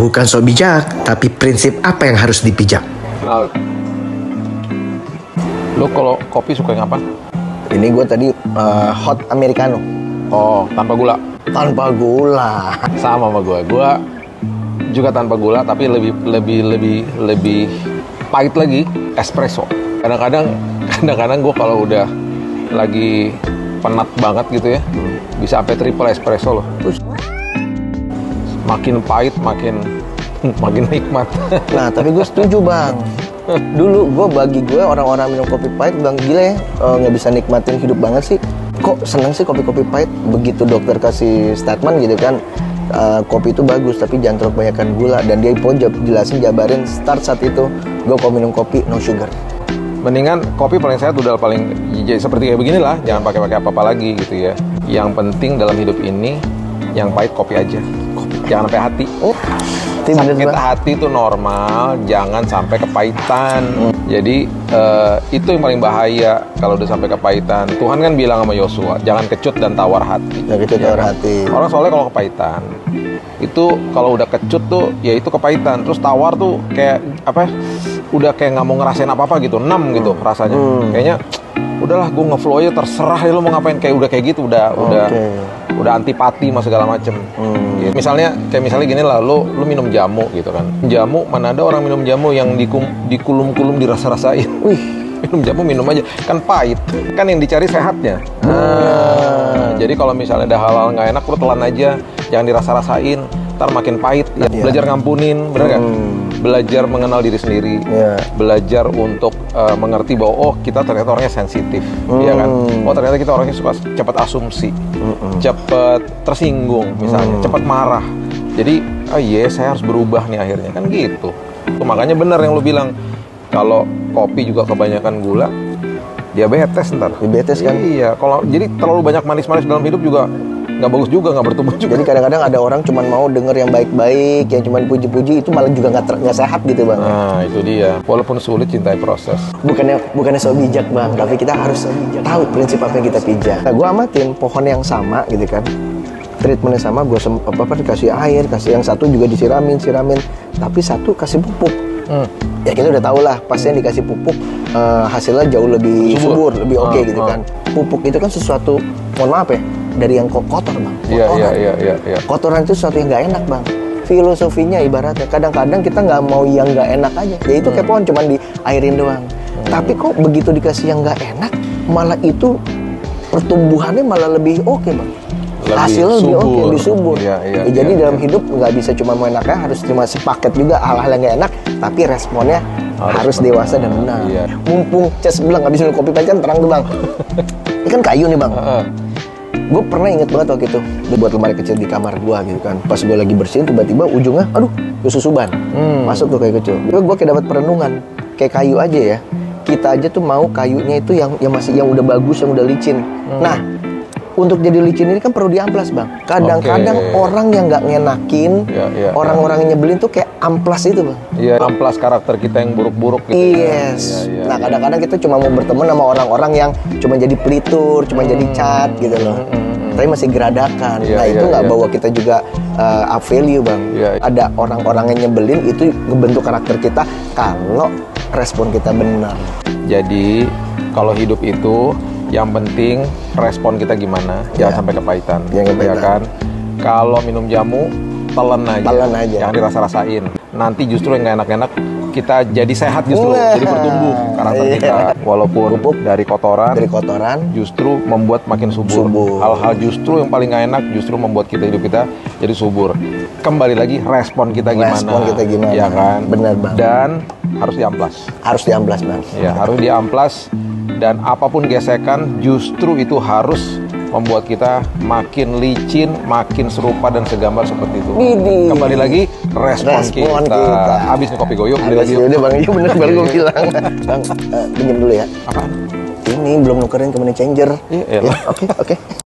Bukan sok bijak, tapi prinsip apa yang harus dipijak. Nah, lo kalau kopi suka yang apa? Ini gue tadi hot americano. Oh, tanpa gula. Tanpa gula. Sama sama gue juga tanpa gula, tapi lebih pahit lagi, espresso. Kadang-kadang gue kalau udah lagi penat banget gitu ya, bisa sampai triple espresso loh. Makin pahit makin nikmat. Nah, tapi gue setuju bang. Dulu bagi gue orang-orang minum kopi pahit bilang gila ya, nggak bisa nikmatin hidup banget sih. Kok seneng sih kopi-kopi pahit? Begitu dokter kasih statement gitu kan, kopi itu bagus tapi jangan terlalu kebanyakan gula. Dan dia jelasin, jabarin start saat itu gue kalau minum kopi no sugar. Mendingan kopi paling sehat, udah paling seperti kayak beginilah, jangan pakai apa-apa lagi gitu ya. Yang penting dalam hidup ini yang pahit kopi aja. Jangan sampai hati. Sakit hati itu normal, jangan sampai kepahitan. Jadi itu yang paling bahaya kalau udah sampai kepahitan. Tuhan kan bilang sama Yosua, jangan kecut dan tawar hati. Jangan kecut tawar hati. Orang soalnya kalau kepahitan itu kalau udah kecut tuh ya itu kepahitan. Terus tawar tuh kayak apa? Udah kayak nggak mau ngerasain apa-apa gitu, enam gitu rasanya. Kayaknya udahlah gue ngeflow aja, terserah ya lo mau ngapain, udah kayak gitu, udah antipati sama segala macem. Gitu. Misalnya gini lah, lo minum jamu gitu kan. Jamu, mana ada orang minum jamu yang dikulum-kulum dirasa-rasain. Minum jamu minum aja, kan pahit. Kan yang dicari sehatnya. Jadi kalau misalnya ada hal-hal nggak enak, lo telan aja, jangan dirasa-rasain. Ntar makin pahit. Ya. Belajar ngampunin, bener kan? Belajar mengenal diri sendiri, belajar untuk mengerti bahwa oh kita ternyata orangnya sensitif, ya kan? Oh ternyata kita orangnya suka cepat asumsi, cepat tersinggung misalnya, cepat marah. Jadi saya harus berubah nih akhirnya, kan gitu. Tuh, makanya benar yang lu bilang, kalau kopi juga kebanyakan gula, diabetes ntar. Diabetes kan? Iya, kalau jadi terlalu banyak manis-manis dalam hidup juga nggak bagus juga, nggak bertumbuh juga. Jadi kadang-kadang ada orang cuma mau denger yang baik-baik, yang cuma puji-puji, itu malah juga nggak sehat gitu bang. Nah itu dia. Walaupun sulit, cintai proses. Bukannya so bijak bang, tapi kita harus tahu prinsip apa yang kita pijak. Nah, gue amatin pohon yang sama gitu kan, treatmentnya sama, gue dikasih air, kasih yang satu juga disiramin, tapi satu kasih pupuk. Ya kita udah tahu lah, pasti yang dikasih pupuk hasilnya jauh lebih subur, lebih oke gitu kan. Pupuk itu kan sesuatu, mohon maaf ya, dari yang kotor bang. Iya. Kotoran itu sesuatu yang nggak enak bang. Filosofinya ibaratnya kadang-kadang kita nggak mau yang nggak enak aja. Ya itu kayak pohon cuman diairin doang. Tapi kok begitu dikasih yang nggak enak, malah itu pertumbuhannya malah lebih oke bang. Hasilnya lebih oke, lebih subur. Jadi dalam hidup nggak bisa cuma mau enaknya, harus cuma sepaket juga hal-hal yang nggak enak, tapi responnya harus dewasa dan benar. Mumpung Ces bilang nggak bisa minum kopi pahit kan terang tuh bang. Ini kan kayu nih bang. Gue pernah inget banget waktu itu, gue buat lemari kecil di kamar gue gitu kan. Pas gue lagi bersihin, tiba-tiba ujungnya, gue susuban. Masuk tuh kayu kecil. Gue kayak dapat perenungan, kayak kayu aja ya. Kita aja tuh mau kayunya itu yang udah bagus, yang udah licin. Nah, untuk jadi licin ini kan perlu diamplas bang. Kadang-kadang orang yang nggak ngenakin, orang-orang yang nyebelin tuh kayak amplas itu bang. Iya, amplas karakter kita yang buruk-buruk gitu. Yes. Nah kadang-kadang kita cuma mau berteman sama orang-orang yang cuma jadi pelitur, cuma jadi cat gitu loh. Tapi masih geradakan. Nah itu nggak bawa kita juga up value bang. Ada orang-orang yang nyebelin, itu ngebentuk karakter kita kalau respon kita benar. Jadi kalau hidup itu yang penting respon kita gimana, jangan sampai kepahitan. Ya kan? Kalau minum jamu, telan aja. Jangan dirasa-rasain. Nanti justru yang nggak enak-enak, kita jadi sehat justru, jadi bertumbuh karakter kita. Walaupun dari kotoran justru membuat makin subur. Hal-hal justru yang paling nggak enak justru membuat hidup kita jadi subur. Kembali lagi respon kita gimana. Ya kan? Benar bang. Dan harus diamplas. Bang. Ya, harus diamplas. Dan apapun gesekan justru itu harus membuat kita makin licin, makin serupa dan segambar seperti itu. Kembali lagi respon kita. Habis nih kopi goyuk, beli lagi. Udah bang, iya bener baru gue bilang. Bang, pinjam dulu ya. Apaan? Ini belum nukerin ke money changer. Iya. Oke.